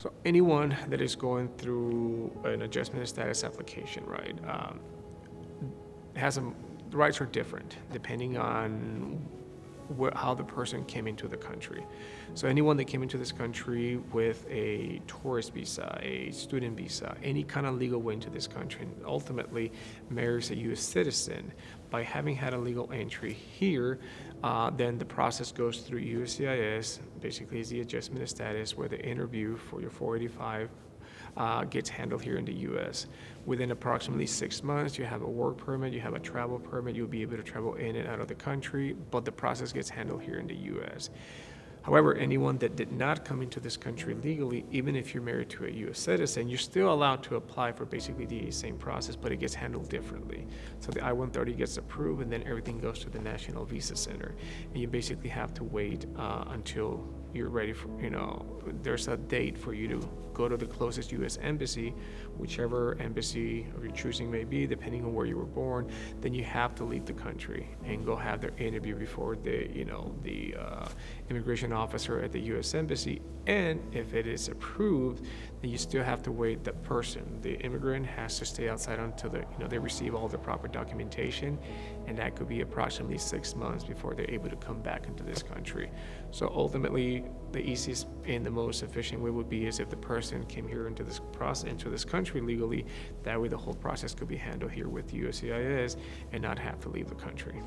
So anyone that is going through an adjustment of status application, right, the rights are different depending on how the person came into the country. So anyone that came into this country with a tourist visa, a student visa, any kind of legal way into this country, and ultimately marries a U.S. citizen, by having had a legal entry here, then the process goes through USCIS. Basically, is the adjustment of status, where the interview for your 485 gets handled here in the U.S. Within approximately 6 months, you have a work permit, you have a travel permit, you'll be able to travel in and out of the country, but the process gets handled here in the U.S. However, anyone that did not come into this country legally, even if you're married to a U.S. citizen, you're still allowed to apply for basically the same process, but it gets handled differently. So the I-130 gets approved, and then everything goes to the National Visa Center. And you basically have to wait until you're ready for, there's a date for you to go to the closest U.S. embassy, whichever embassy of your choosing may be, depending on where you were born. Then you have to leave the country and go have their interview before the immigration officer at the U.S. embassy. And if it is approved, then you still have to wait. The person, the immigrant, has to stay outside until they receive all the proper documentation, and that could be approximately 6 months before they're able to come back into this country. So ultimately, the easiest and the most efficient way would be is if the person came here into this country legally. That way, the whole process could be handled here with USCIS and not have to leave the country.